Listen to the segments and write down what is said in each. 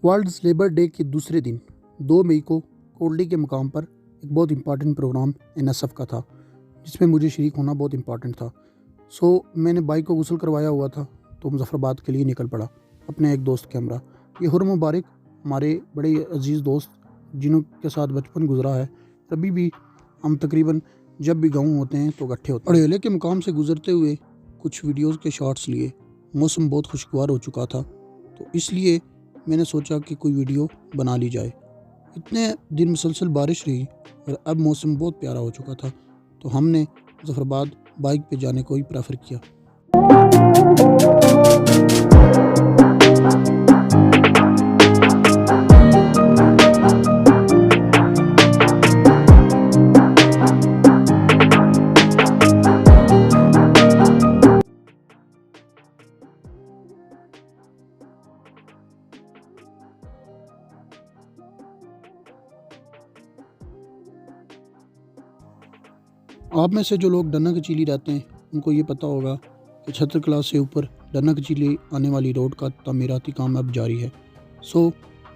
World labour day के दूसरे दिन 2 मई को कोटली के मुकाम पर एक बहुत इंपॉर्टेंट प्रोग्राम एनएसएफ का था, जिसमें मुझे शरीक होना बहुत इंपॉर्टेंट था। मैंने बाइक को गुस्ल करवाया हुआ था, तो मुजफ्फराबाद के लिए निकल पड़ा अपने एक दोस्त के हमरा। ये हुर मुबारक हमारे बड़े अजीज़ दोस्त जिन्हों के साथ बचपन गुजरा है। अभी भी हम तकरीबन जब भी गाँव होते हैं तो इकट्ठे होते हैं। अड़ेले के मुकाम से गुजरते हुए कुछ वीडियोज़ के शॉट्स लिए। मौसम बहुत खुशगवार हो चुका था, तो इसलिए मैंने सोचा कि कोई वीडियो बना ली जाए। इतने दिन मुसलसल बारिश रही और अब मौसम बहुत प्यारा हो चुका था, तो हमने मुजफ्फराबाद बाइक पे जाने को ही प्रेफर किया। आप में से जो लोग डन्ना कचीली रहते हैं उनको ये पता होगा कि छत्र क्लास से ऊपर डन्ना कचीली आने वाली रोड का तमीराती काम अब जारी है।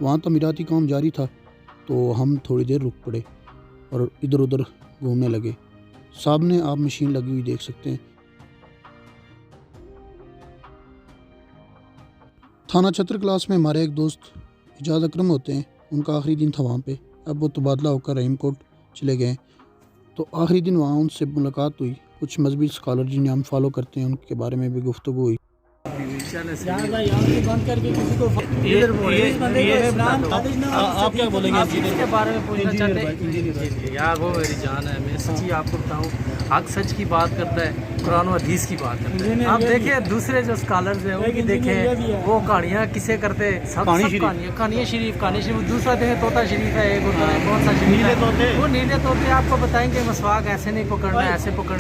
वहाँ तमीराती काम जारी था, तो हम थोड़ी देर रुक पड़े और इधर उधर घूमने लगे। सामने आप मशीन लगी हुई देख सकते हैं। थाना छत्र क्लास में हमारे एक दोस्त इजाज़ अकरम होते हैं, उनका आखिरी दिन था वहाँ पे। अब वो तबादला होकर रहीम कोट चले गए, तो आखिरी दिन वहाँ उनसे मुलाकात हुई। कुछ मजहबी स्कॉलर जिन्हें हम फॉलो करते हैं उनके बारे में भी गुफ्तगू हुई। आप क्या बोलेंगे इसके बारे में पूछना चाहते हैं? यार वो मेरी जान है, मैं सच्ची आपको बताऊं, हक सच की बात करता है, कुरान और हदीस की बात करता है। आप देखिए दूसरे जो स्कॉलर्स हैं उनकी देखें, वो कहानियाँ किसे करते हैं, सब कहानियाँ शरीफ दूसरा देखें तोता शरीफ है, एक होता है कौन सा शरीफ है, वो नीले तोते आपको बताएंगे मसवाक ऐसे नहीं पकड़ना है, ऐसे पकड़ना,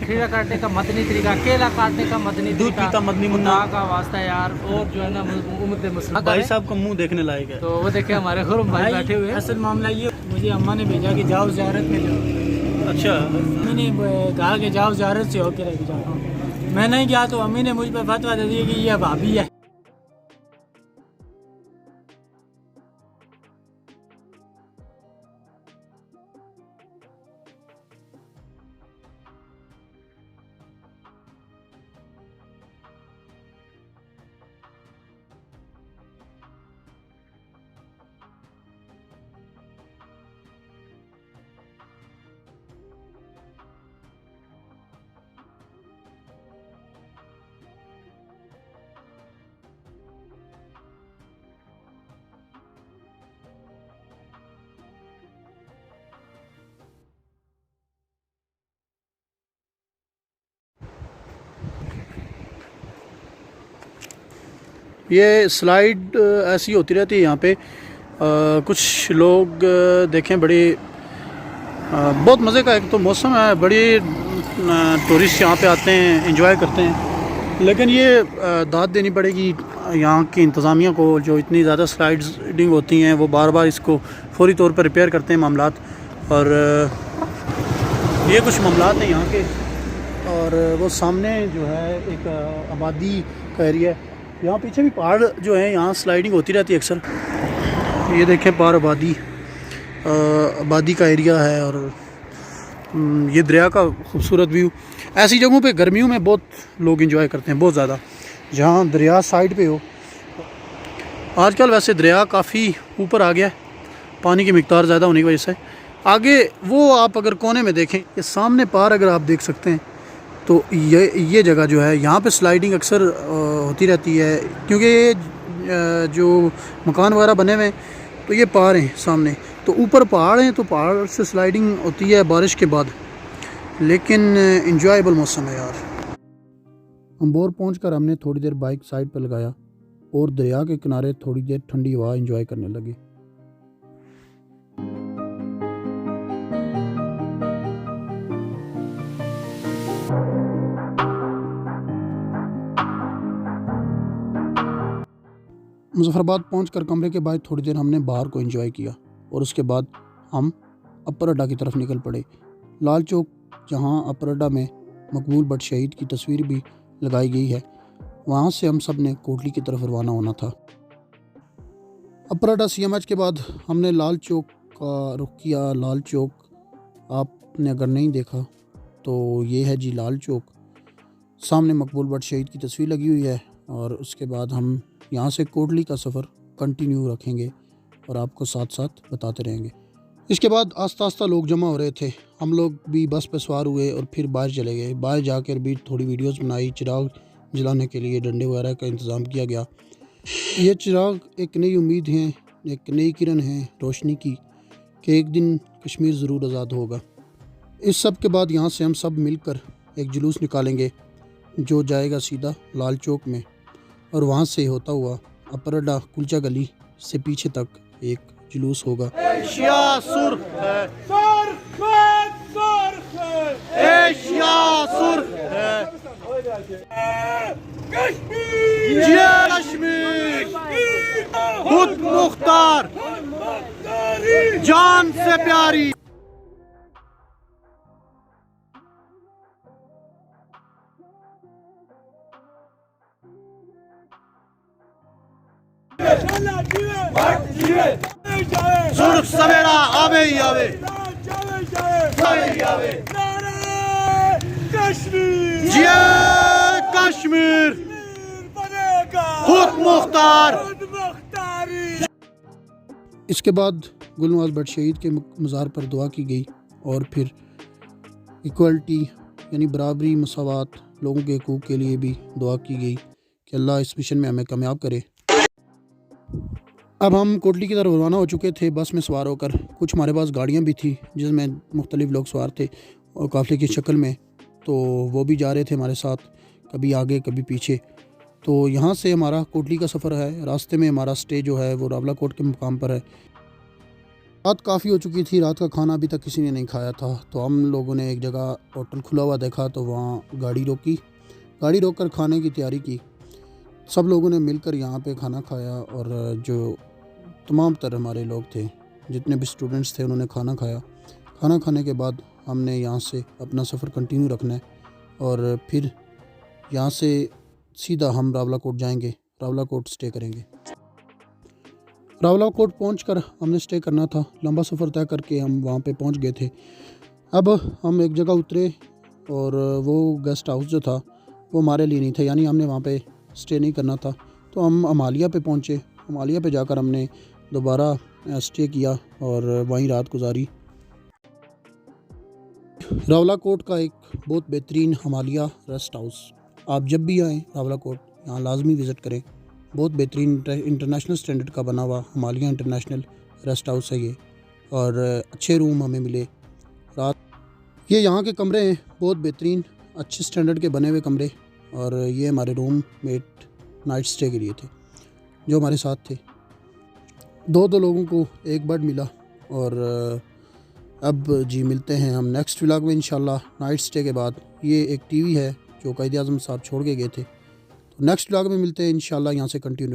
खीरा काटने का मदनी तरीका, केला काटने का मदनी तरीका, मदनी मुन्ना का वास्ता है यार। और जो है ना उम्मत मुस्लिम भाई साहब का मुंह देखने लायक है। तो वो देखे हमारे खुरम भाई बैठे हुए। असल मामला ये, मुझे अम्मा ने भेजा कि जाओ ज़ियारत में जाओ। अच्छा, मैंने कहा कि जाओ ज़ियारत से होकर रह जाओ। मैं नहीं गया तो अम्मी ने मुझ पर फतवा दे दिया कि ये भाभी है। ये स्लाइड ऐसी होती रहती है यहाँ पे। कुछ लोग देखें, बड़ी बहुत मज़े का एक तो मौसम है, बड़ी टूरिस्ट यहाँ पे आते हैं, एंजॉय करते हैं। लेकिन ये दाद देनी पड़ेगी यहाँ की इंतज़ामिया को, जो इतनी ज़्यादा स्लाइडिंग होती हैं, वो बार बार इसको फौरी तौर पर रिपेयर करते हैं मामलात। और ये कुछ मामलात हैं यहाँ के। और वो सामने जो है एक आबादी का एरिया है, यहाँ पीछे भी पहाड़ जो है, यहाँ स्लाइडिंग होती रहती है अक्सर। ये देखें पार आबादी का एरिया है, और ये दरिया का खूबसूरत व्यू। ऐसी जगहों पे गर्मियों में बहुत लोग एंजॉय करते हैं, बहुत ज़्यादा, जहाँ दरिया साइड पे हो। आजकल वैसे दरिया काफ़ी ऊपर आ गया है, पानी की मिकदार ज़्यादा होने की वजह से। आगे वो आप अगर कोने में देखें, ये सामने पार अगर आप देख सकते हैं, तो ये जगह जो है, यहाँ पे स्लाइडिंग अक्सर होती रहती है, क्योंकि ये जो मकान वगैरह बने हुए हैं, तो ये पहाड़ हैं सामने, तो ऊपर पहाड़ हैं, तो पहाड़ से स्लाइडिंग होती है बारिश के बाद। लेकिन इंजॉयबल मौसम है यार। अम्बोर पहुंचकर हमने थोड़ी देर बाइक साइड पर लगाया और दरिया के किनारे थोड़ी देर ठंडी हवा इंजॉय करने लगे। मुजफ्फराबाद पहुंचकर कमरे के बाद थोड़ी देर हमने बाहर को एंजॉय किया, और उसके बाद हम अपर अड्डा की तरफ निकल पड़े। लाल चौक, जहां अपर अड्डा में मकबूल भट्ट शहीद की तस्वीर भी लगाई गई है, वहां से हम सब ने कोटली की तरफ रवाना होना था। अपराडा CMH के बाद हमने लाल चौक का रुख किया। लाल चौक आपने अगर नहीं देखा तो ये है जी लाल चौक। सामने मकबूल भट्ट शहीद की तस्वीर लगी हुई है और उसके बाद हम यहाँ से कोटली का सफ़र कंटिन्यू रखेंगे और आपको साथ साथ बताते रहेंगे। इसके बाद आस्ता आस्ता लोग जमा हो रहे थे। हम लोग भी बस पे सवार हुए और फिर बाहर चले गए। बाहर जाकर भी थोड़ी वीडियोस बनाई। चिराग जलाने के लिए डंडे वगैरह का इंतज़ाम किया गया। ये चिराग एक नई उम्मीद है, एक नई किरण है रोशनी की कि एक दिन कश्मीर ज़रूर आज़ाद होगा। इस सब के बाद यहाँ से हम सब मिलकर एक जुलूस निकालेंगे जो जाएगा सीधा लाल चौक में और वहाँ से होता हुआ अपराडा कुलचा गली से पीछे तक एक जुलूस होगा। खुद मुख्तार जान से प्यारी। सुर्ख सवेरा आवे ही आवे, जिया कश्मीर खुद मुख्तार। इसके बाद गुलनवाज भट्ट शहीद के मज़ार पर दुआ की गई और फिर इक्वलिटी यानी बराबरी, मसावात, लोगों के हकूक़ के लिए भी दुआ की गई कि अल्लाह इस मिशन में हमें कामयाब करे। अब हम कोटली की तरफ रवाना हो चुके थे बस में सवार होकर। कुछ हमारे पास गाड़ियाँ भी थी जिसमें मुख्तलिफ़ लोग सवार थे और काफ़िले की शक्ल में, तो वो भी जा रहे थे हमारे साथ, कभी आगे कभी पीछे। तो यहाँ से हमारा कोटली का सफ़र है। रास्ते में हमारा स्टे जो है वो रावलाकोट के मुकाम पर है। रात काफ़ी हो चुकी थी, रात का खाना अभी तक किसी ने नहीं खाया था। तो हम लोगों ने एक जगह होटल खुला हुआ देखा तो वहाँ गाड़ी रोकी। गाड़ी रोक कर खाने की तैयारी की। सब लोगों ने मिलकर यहाँ पे खाना खाया और जो तमाम तर हमारे लोग थे, जितने भी स्टूडेंट्स थे, उन्होंने खाना खाया। खाना खाने के बाद हमने यहाँ से अपना सफ़र कंटिन्यू रखना है और फिर यहाँ से सीधा हम रावलाकोट जाएंगे। रावलाकोट स्टे करेंगे। रावलाकोट पहुंचकर हमने स्टे करना था। लंबा सफ़र तय करके हम वहाँ पे पहुँच गए थे। अब हम एक जगह उतरे और वो गेस्ट हाउस जो था वो हमारे लिए नहीं था, यानी हमने वहाँ पे स्टे नहीं करना था। तो हम अमालिया पे पहुँचे। अमालिया पे जाकर हमने दोबारा स्टे किया और वहीं रात गुजारी। रावलाकोट का एक बहुत बेहतरीन अमालिया रेस्ट हाउस, आप जब भी आएँ रावलाकोट यहाँ लाजमी विज़िट करें। बहुत बेहतरीन इंटरनेशनल स्टैंडर्ड का बना हुआ अमालिया इंटरनेशनल रेस्ट हाउस है ये और अच्छे रूम हमें मिले रात। ये यहाँ के कमरे हैं बहुत बेहतरीन, अच्छे स्टैंडर्ड के बने हुए कमरे। और ये हमारे रूम मेट नाइट स्टे के लिए थे जो हमारे साथ थे। दो लोगों को एक बेड मिला। और अब जी मिलते हैं हम नेक्स्ट व्लॉग में इंशाल्लाह नाइट स्टे के बाद। ये एक टीवी है जो कायद-ए-आज़म साहब छोड़ के गए थे। तो नेक्स्ट व्लॉग में मिलते हैं इंशाल्लाह, यहाँ से कंटिन्यू।